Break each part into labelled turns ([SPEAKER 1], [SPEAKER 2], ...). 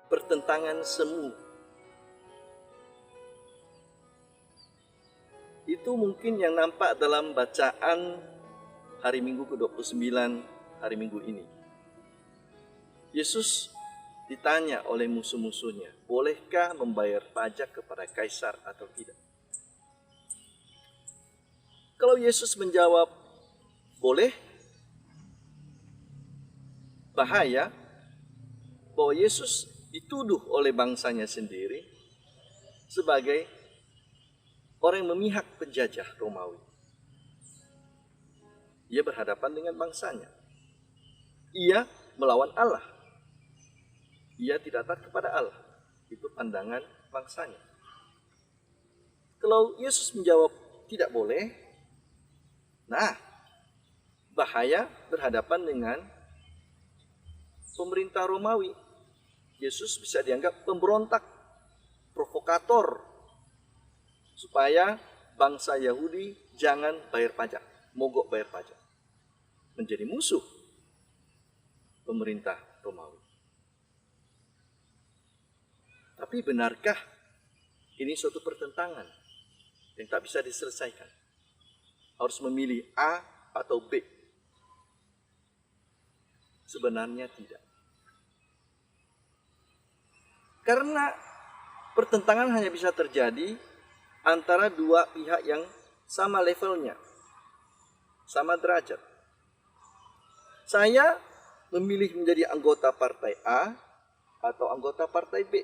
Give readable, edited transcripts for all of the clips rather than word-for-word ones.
[SPEAKER 1] pertentangan semu. Itu mungkin yang nampak dalam bacaan hari Minggu ke-29 hari Minggu ini. Yesus ditanya oleh musuh-musuhnya, bolehkah membayar pajak kepada kaisar atau tidak? Kalau Yesus menjawab, boleh, bahaya bahwa Yesus dituduh oleh bangsanya sendiri sebagai orang yang memihak penjajah Romawi. Ia berhadapan dengan bangsanya. Ia melawan Allah. Ia tidak taat kepada Allah. Itu pandangan bangsanya. Kalau Yesus menjawab tidak boleh, nah, bahaya berhadapan dengan pemerintah Romawi. Yesus bisa dianggap pemberontak, provokator, supaya bangsa Yahudi jangan bayar pajak, mogok bayar pajak. Menjadi musuh pemerintah Romawi. Tapi benarkah ini suatu pertentangan yang tak bisa diselesaikan? Harus memilih A atau B? Sebenarnya tidak. Karena pertentangan hanya bisa terjadi antara dua pihak yang sama levelnya, sama derajat. Saya memilih menjadi anggota partai A atau anggota partai B.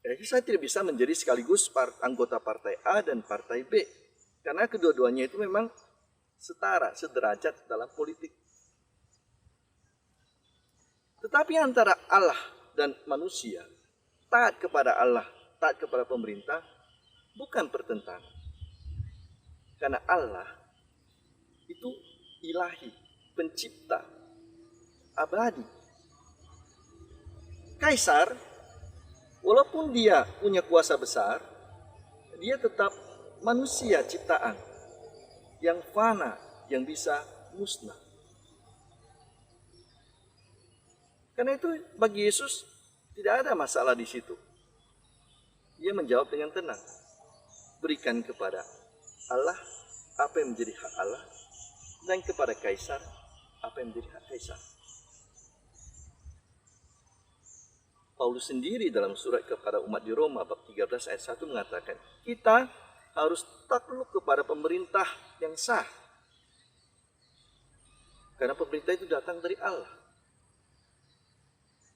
[SPEAKER 1] Jadi saya tidak bisa menjadi sekaligus anggota partai A dan partai B. Karena kedua-duanya itu memang setara, sederajat dalam politik. Tetapi antara Allah dan manusia, taat kepada Allah, taat kepada pemerintah, bukan pertentangan. Karena Allah itu ilahi, pencipta, abadi. Kaisar, walaupun dia punya kuasa besar, dia tetap manusia ciptaan yang fana, yang bisa musnah. Karena itu bagi Yesus tidak ada masalah di situ. Dia menjawab dengan tenang. Berikan kepada Allah apa yang menjadi hak Allah, dan kepada kaisar apa yang menjadi hak kaisar. Paulus sendiri dalam surat kepada umat di Roma bab 13 ayat 1 mengatakan, kita harus takluk kepada pemerintah yang sah. Karena pemerintah itu datang dari Allah.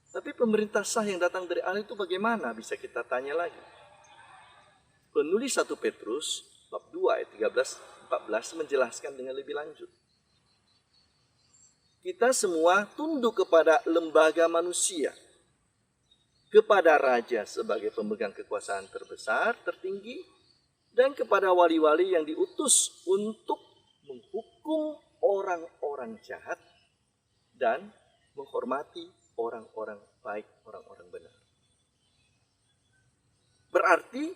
[SPEAKER 1] Tapi pemerintah sah yang datang dari Allah itu bagaimana? Bisa kita tanya lagi. Penulis 1 Petrus bab 2 ayat 13-14 menjelaskan dengan lebih lanjut. Kita semua tunduk kepada lembaga manusia, kepada raja sebagai pemegang kekuasaan terbesar, tertinggi, dan kepada wali-wali yang diutus untuk menghukum orang-orang jahat dan menghormati orang-orang baik, orang-orang benar. Berarti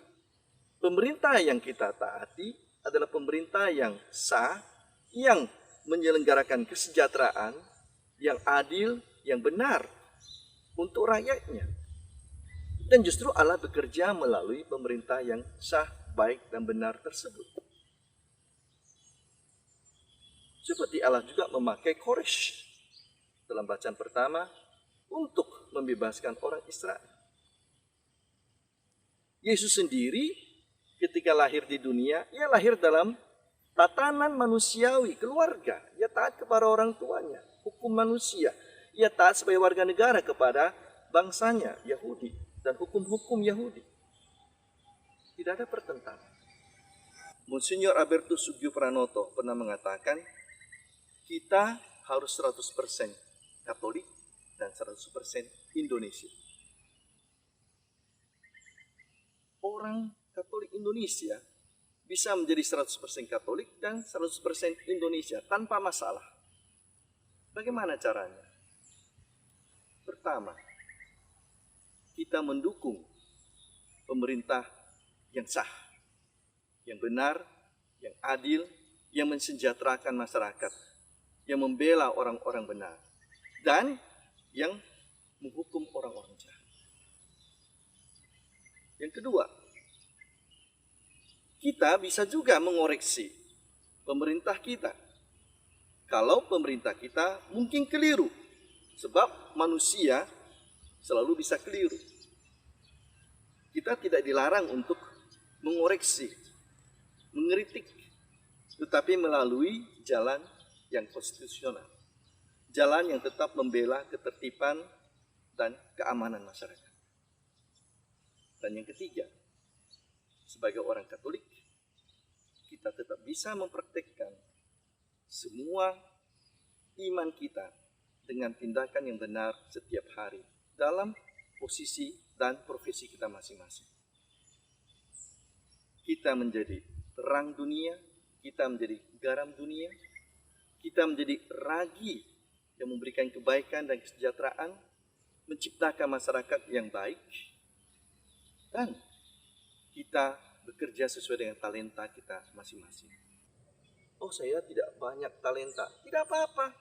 [SPEAKER 1] pemerintah yang kita taati adalah pemerintah yang sah, yang menyelenggarakan kesejahteraan, yang adil, yang benar untuk rakyatnya. Dan justru Allah bekerja melalui pemerintah yang sah, baik, dan benar tersebut. Seperti Allah juga memakai Quraisy dalam bacaan pertama untuk membebaskan orang Israel. Yesus sendiri ketika lahir di dunia, ia lahir dalam tatanan manusiawi, keluarga. Ia taat kepada orang tuanya, hukum manusia. Ia taat sebagai warga negara kepada bangsanya, Yahudi, dan hukum-hukum Yahudi. Tidak ada pertentangan. Monsignor Albertus Sugio Pranoto pernah mengatakan, kita harus 100% Katolik dan 100% Indonesia. Orang Katolik Indonesia bisa menjadi 100% Katolik dan 100% Indonesia tanpa masalah. Bagaimana caranya? Pertama, kita mendukung pemerintah yang sah, yang benar, yang adil, yang mensejahterakan masyarakat, yang membela orang-orang benar, dan yang menghukum orang-orang jahat. Yang kedua, kita bisa juga mengoreksi pemerintah kita. Kalau pemerintah kita mungkin keliru, sebab manusia selalu bisa keliru. Kita tidak dilarang untuk mengoreksi, mengkritik, tetapi melalui jalan yang konstitusional. Jalan yang tetap membela ketertiban dan keamanan masyarakat. Dan yang ketiga, sebagai orang Katolik, kita tetap bisa mempraktekkan semua iman kita dengan tindakan yang benar setiap hari dalam posisi dan profesi kita masing-masing. Kita menjadi terang dunia, kita menjadi garam dunia, kita menjadi ragi yang memberikan kebaikan dan kesejahteraan, menciptakan masyarakat yang baik, dan kita bekerja sesuai dengan talenta kita masing-masing. Oh, saya tidak banyak talenta. Tidak apa-apa.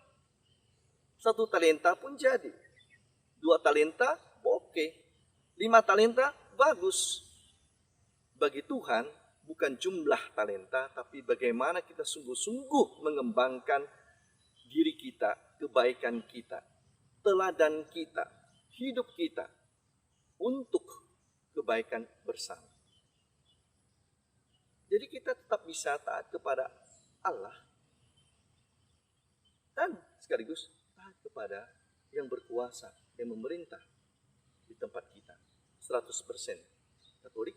[SPEAKER 1] 1 talenta pun jadi. 2 talenta, oke. 5 talenta, bagus. Bagi Tuhan, bukan jumlah talenta, tapi bagaimana kita sungguh-sungguh mengembangkan diri kita, kebaikan kita, teladan kita, hidup kita, untuk kebaikan bersama. Jadi kita tetap bisa taat kepada Allah dan sekaligus taat kepada yang berkuasa, yang memerintah di tempat kita. 100% Katolik,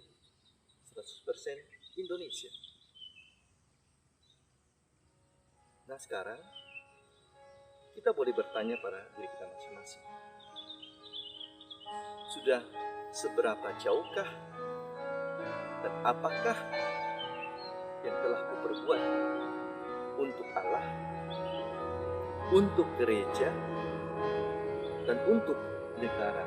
[SPEAKER 1] 100% Indonesia. Nah sekarang kita boleh bertanya pada diri kita masing-masing. Sudah seberapa jauhkah dan apakah yang telah kuperbuat untuk Allah, untuk gereja, dan untuk negara